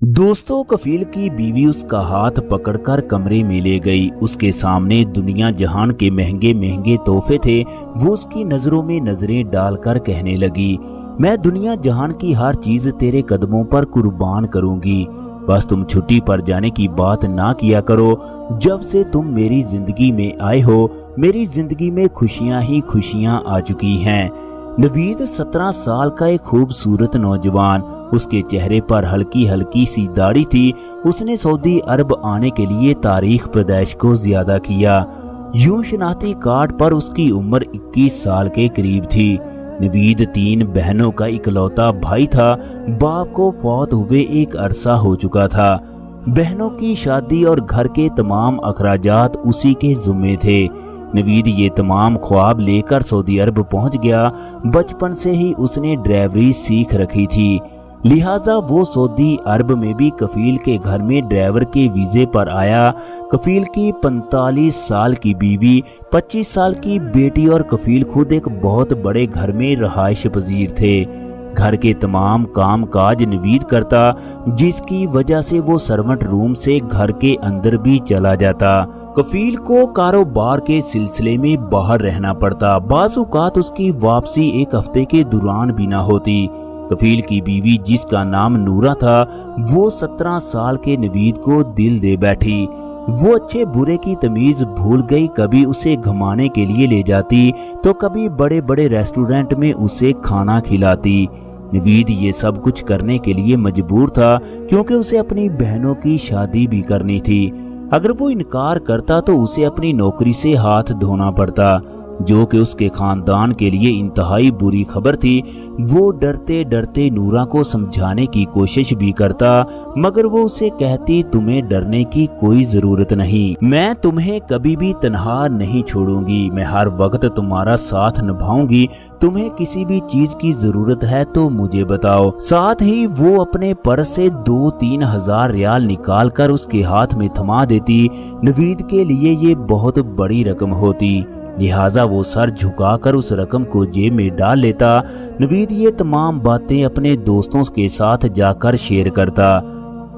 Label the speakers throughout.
Speaker 1: दोस्तों, कफील की बीवी उसका हाथ पकड़कर कमरे में ले गई। उसके सामने दुनिया जहान के महंगे महंगे तोहफे थे। वो उसकी नजरों में नजरें डालकर कहने लगी, मैं दुनिया जहान की हर चीज तेरे कदमों पर कुर्बान करूंगी। बस तुम छुट्टी पर जाने की बात ना किया करो। जब से तुम मेरी जिंदगी में आए हो, मेरी जिंदगी में खुशियां ही खुशियां आ चुकी हैं। नवीद 17 साल का एक खूबसूरत नौजवान, उसके चेहरे पर हल्की हल्की सी दाढ़ी थी। उसने सऊदी अरब आने के लिए तारीख पैदाइश को ज्यादा किया। यूं शनाख्ती कार्ड पर उसकी उम्र 21 साल के करीब थी। नवीद 3 बहनों का इकलौता भाई था। बाप को फौत हुए एक अरसा हो चुका था। बहनों की शादी और घर के तमाम अखराजात उसी के जुम्मे थे। नवीद ये तमाम ख्वाब लेकर सऊदी अरब पहुंच गया। बचपन से ही उसने ड्राइवरी सीख रखी थी, लिहाजा वो सऊदी अरब में भी कफील के घर में ड्राइवर के वीजे पर आया। कफील की 45 साल की बीवी, 25 साल की बेटी और कफील खुद एक बहुत बड़े घर में रहायश पजीर थे। घर के तमाम काम काज नवीद करता, जिसकी वजह से वो सर्वेंट रूम से घर के अंदर भी चला जाता। कफील को कारोबार के सिलसिले में बाहर रहना पड़ता। बाज़ औक़ात उसकी वापसी एक हफ्ते के दौरान भी ना होती। कफील की बीवी, जिसका नाम नूरा था, वो 17 साल के नवीद को दिल दे बैठी। वो अच्छे बुरे की तमीज भूल गई। कभी उसे घुमाने के लिए ले जाती तो कभी बड़े बड़े रेस्टोरेंट में उसे खाना खिलाती। नवीद ये सब कुछ करने के लिए मजबूर था, क्योंकि उसे अपनी बहनों की शादी भी करनी थी। अगर वो इनकार करता तो उसे अपनी नौकरी से हाथ धोना पड़ता, जो कि उसके खानदान के लिए इंतहाई बुरी खबर थी। वो डरते डरते नूरा को समझाने की कोशिश भी करता, मगर वो उसे कहती, तुम्हें डरने की कोई जरूरत नहीं, मैं तुम्हें कभी भी तन्हा नहीं छोड़ूंगी, मैं हर वक्त तुम्हारा साथ निभाऊंगी। तुम्हें किसी भी चीज की जरूरत है तो मुझे बताओ। साथ ही वो अपने पर्स से 2-3 हजार रियाल निकाल कर उसके हाथ में थमा देती। नवीद के लिए ये बहुत बड़ी रकम होती, लिहाजा वो सर झुकाकर उस रकम को जेब में डाल लेता। नवीद ये तमाम बातें अपने दोस्तों के साथ जाकर शेयर करता।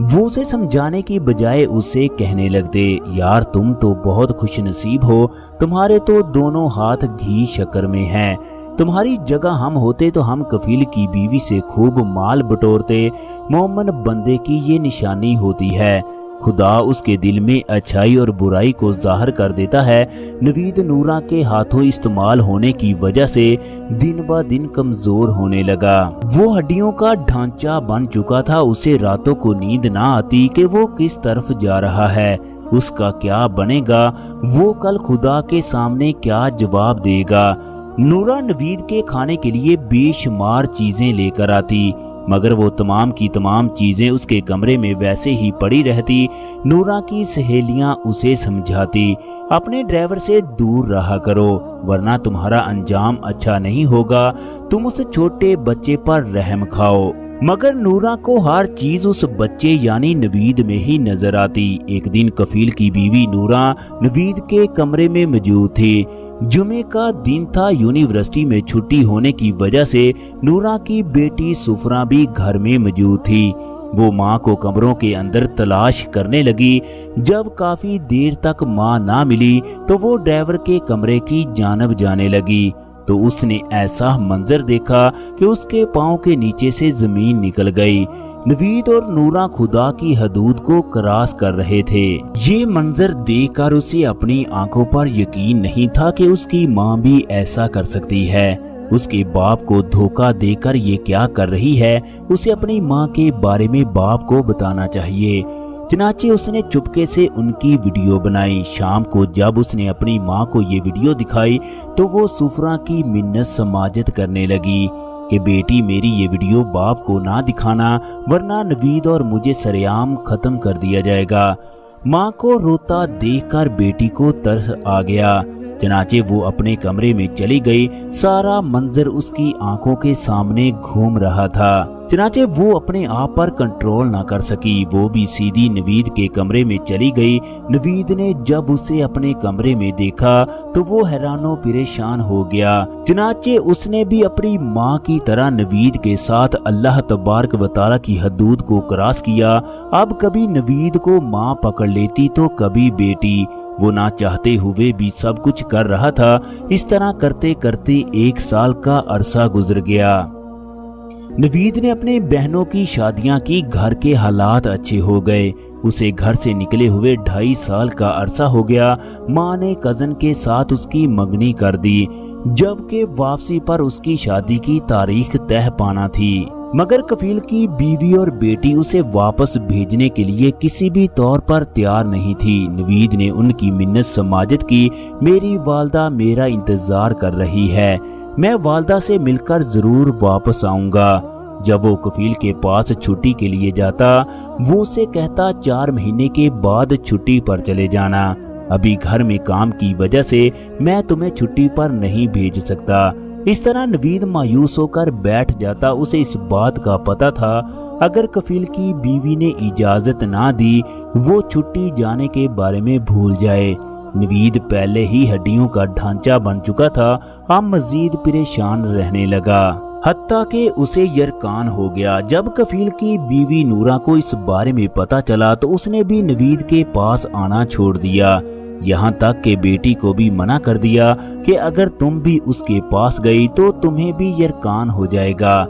Speaker 1: वो उसे समझाने की बजाय उसे कहने लगते, यार तुम तो बहुत खुशनसीब हो, तुम्हारे तो दोनों हाथ घी शक्कर में हैं। तुम्हारी जगह हम होते तो हम कफील की बीवी से खूब माल बटोरते। मोमिन बंदे की ये निशानी होती है, खुदा उसके दिल में अच्छाई और बुराई को जाहिर कर देता है। नवीद नूरा के हाथों इस्तेमाल होने की वजह से दिन ब दिन कमजोर होने लगा। वो हड्डियों का ढांचा बन चुका था। उसे रातों को नींद ना आती कि वो किस तरफ जा रहा है, उसका क्या बनेगा, वो कल खुदा के सामने क्या जवाब देगा। नूरा नवीद के खाने के लिए बेशुमार चीजें लेकर आती, मगर वो तमाम की तमाम चीजें उसके कमरे में वैसे ही पड़ी रहती। नूरा की सहेलियां उसे समझाती, अपने ड्राइवर से दूर रहा करो, वरना तुम्हारा अंजाम अच्छा नहीं होगा, तुम उस छोटे बच्चे पर रहम खाओ। मगर नूरा को हर चीज उस बच्चे यानी नवीद में ही नजर आती। एक दिन कफील की बीवी नूरा नवीद के कमरे में मौजूद थी। जुमे का दिन था। यूनिवर्सिटी में छुट्टी होने की वजह से नूरा की बेटी सुफरा भी घर में मौजूद थी। वो माँ को कमरों के अंदर तलाश करने लगी। जब काफी देर तक माँ ना मिली तो वो ड्राइवर के कमरे की जानब जाने लगी, तो उसने ऐसा मंजर देखा कि उसके पाँव के नीचे से जमीन निकल गई। नवीद और नूरा खुदा की हदूद को क्रॉस कर रहे थे। ये मंजर देखकर उसे अपनी आंखों पर यकीन नहीं था कि उसकी माँ भी ऐसा कर सकती है। उसके बाप को धोखा देकर ये क्या कर रही है, उसे अपनी माँ के बारे में बाप को बताना चाहिए। चनाचे उसने चुपके से उनकी वीडियो बनाई। शाम को जब उसने अपनी माँ को ये वीडियो दिखाई तो वो सुफरा की मिन्नत समाजत करने लगी कि बेटी मेरी ये वीडियो बाप को ना दिखाना, वरना नवीद और मुझे सरेआम खत्म कर दिया जाएगा। माँ को रोता देखकर बेटी को तरस आ गया। चनाचे वो अपने कमरे में चली गई। सारा मंजर उसकी आंखों के सामने घूम रहा था। चनाचे वो अपने आप पर कंट्रोल ना कर सकी, वो भी सीधी नवीद के कमरे में चली गई। नवीद ने जब उसे अपने कमरे में देखा तो वो हैरानो परेशान हो गया। चनाचे उसने भी अपनी माँ की तरह नवीद के साथ अल्लाह तबारक व तआला की हदूद को क्रॉस किया। अब कभी नवीद को माँ पकड़ लेती तो कभी बेटी। वो ना चाहते हुए भी सब कुछ कर रहा था। इस तरह करते करते 1 साल का अरसा गुजर गया। नवीद ने अपने बहनों की शादियां की, घर के हालात अच्छे हो गए। उसे घर से निकले हुए 2.5 साल का अरसा हो गया। माँ ने कजन के साथ उसकी मंगनी कर दी, जबकि वापसी पर उसकी शादी की तारीख तय पाना थी। मगर कफील की बीवी और बेटी उसे वापस भेजने के लिए किसी भी तौर पर तैयार नहीं थी। नवीद ने उनकी मिन्नत समाजत की, मेरी वालदा मेरा इंतजार कर रही है, मैं वालदा से मिलकर जरूर वापस आऊंगा। जब वो कफील के पास छुट्टी के लिए जाता, वो उसे कहता 4 महीने के बाद छुट्टी पर चले जाना, अभी घर में काम की वजह से मैं तुम्हें छुट्टी पर नहीं भेज सकता। इस तरह नवीद मायूस होकर बैठ जाता। उसे इस बात का पता था अगर कफील की बीवी ने इजाजत ना दी वो छुट्टी जाने के बारे में भूल जाए। नवीद पहले ही हड्डियों का ढांचा बन चुका था, अब मजीद परेशान रहने लगा, हत्ता कि उसे यरकान हो गया। जब कफील की बीवी नूरा को इस बारे में पता चला तो उसने भी नवीद के पास आना छोड़ दिया, यहाँ तक कि बेटी को भी मना कर दिया कि अगर तुम भी उसके पास गई तो तुम्हें भी यरकान हो जाएगा।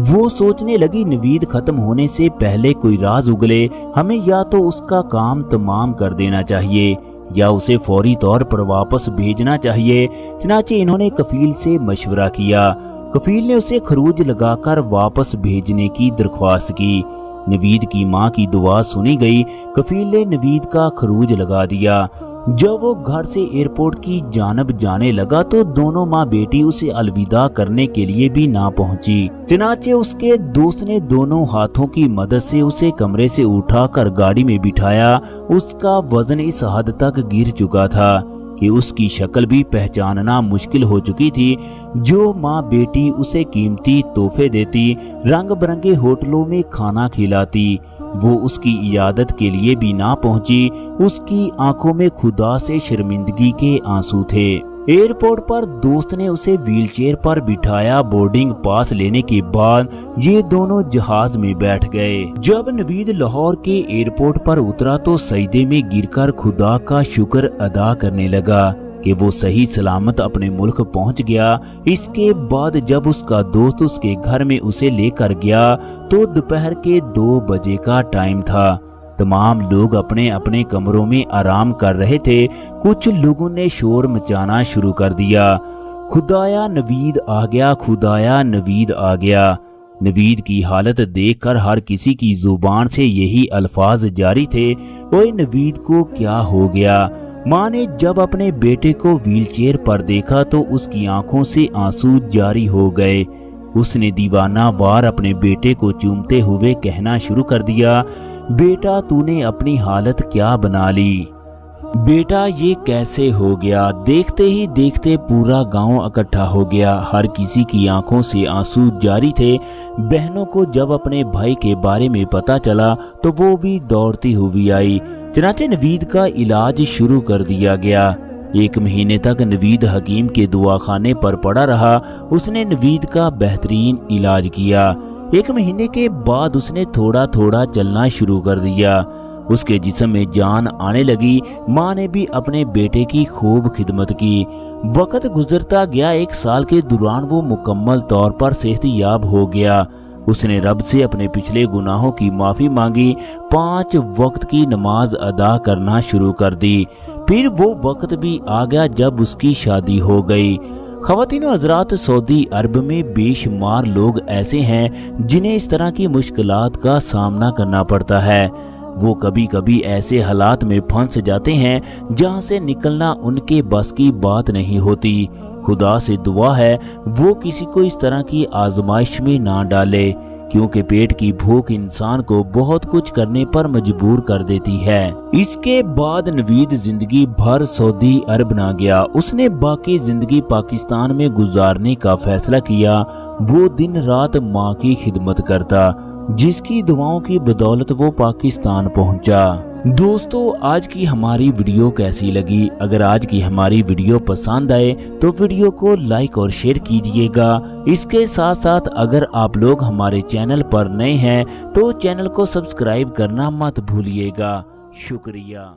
Speaker 1: वो सोचने लगी नवीद खत्म होने से पहले कोई राज उगले, हमें या तो उसका काम तमाम कर देना चाहिए या उसे फौरी तौर पर वापस भेजना चाहिए। चनाचे इन्होंने कफील से मशवरा किया। कफील ने उसे खरूज लगाकर वापस भेजने की दरख्वास्त की। नवीद की माँ की दुआ सुनी गई। कफील ने नवीद का खरूज लगा दिया। जब वो घर से एयरपोर्ट की जानब जाने लगा तो दोनों माँ बेटी उसे अलविदा करने के लिए भी ना पहुंची। चनाचे उसके दोस्त ने दोनों हाथों की मदद से उसे कमरे से उठाकर गाड़ी में बिठाया। उसका वजन इस हद तक गिर चुका था कि उसकी शक्ल भी पहचानना मुश्किल हो चुकी थी। जो माँ बेटी उसे कीमती तोहफे देती, रंग बिरंगे होटलों में खाना खिलाती, वो उसकी इयादत के लिए भी ना पहुंची। उसकी आंखों में खुदा से शर्मिंदगी के आंसू थे। एयरपोर्ट पर दोस्त ने उसे व्हीलचेयर पर बिठाया। बोर्डिंग पास लेने के बाद ये दोनों जहाज में बैठ गए। जब नवीद लाहौर के एयरपोर्ट पर उतरा तो सजदे में गिरकर खुदा का शुक्र अदा करने लगा कि वो सही सलामत अपने मुल्क पहुंच गया। इसके बाद जब उसका दोस्त उसके घर में उसे लेकर गया तो दोपहर के 2 बजे का टाइम था। तमाम लोग अपने अपने कमरों में आराम कर रहे थे। कुछ लोगों ने शोर मचाना शुरू कर दिया, खुदाया नवीद आ गया, खुदाया नवीद आ गया। नवीद की हालत देखकर हर किसी की जुबान से यही अल्फाज जारी थे, ओए नवीद को क्या हो गया। माँ ने जब अपने बेटे को व्हीलचेयर पर देखा तो उसकी आंखों से आंसू जारी हो गए। उसने दीवाना वार अपने बेटे को चूमते हुए कहना शुरू कर दिया, बेटा तूने अपनी हालत क्या बना ली, बेटा ये कैसे हो गया। देखते ही देखते पूरा गांव इकट्ठा हो गया। हर किसी की आंखों से आंसू जारी थे। बहनों को जब अपने भाई के बारे में पता चला तो वो भी दौड़ती हुई आई। चनाचे नवीद का इलाज शुरू कर दिया गया। 1 महीने तक नवीद हकीम के दवाखाने पर पड़ा रहा। उसने नवीद का बेहतरीन इलाज किया। 1 महीने के बाद उसने थोड़ा थोड़ा चलना शुरू कर दिया। उसके जिस्म में जान आने लगी। माँ ने भी अपने बेटे की खूब खिदमत की। वक्त गुजरता गया। 1 साल के दौरान वो मुकम्मल तौर पर सेहतयाब हो गया। उसने रब से अपने पिछले गुनाहों की माफ़ी मांगी। 5 वक्त की नमाज अदा करना शुरू कर दी। फिर वो वक्त भी आ गया जब उसकी शादी हो गई। ख़वातीन व हज़रात, सऊदी अरब में बेशुमार लोग ऐसे हैं जिन्हें इस तरह की मुश्किलात का सामना करना पड़ता है। वो कभी कभी ऐसे हालात में फंस जाते हैं जहां से निकलना उनके बस की बात नहीं होती। खुदा से दुआ है वो किसी को इस तरह की आजमाइश में ना डाले। क्योंकि पेट की भूख इंसान को बहुत कुछ करने पर मजबूर कर देती है। इसके बाद नवीद जिंदगी भर सऊदी अरब ना गया। उसने बाकी जिंदगी पाकिस्तान में गुजारने का फैसला किया। वो दिन रात माँ की खिदमत करता, जिसकी दुआओं की बदौलत वो पाकिस्तान पहुंचा। दोस्तों, आज की हमारी वीडियो कैसी लगी? अगर आज की हमारी वीडियो पसंद आए तो वीडियो को लाइक और शेयर कीजिएगा। इसके साथ साथ अगर आप लोग हमारे चैनल पर नए हैं तो चैनल को सब्सक्राइब करना मत भूलिएगा। शुक्रिया।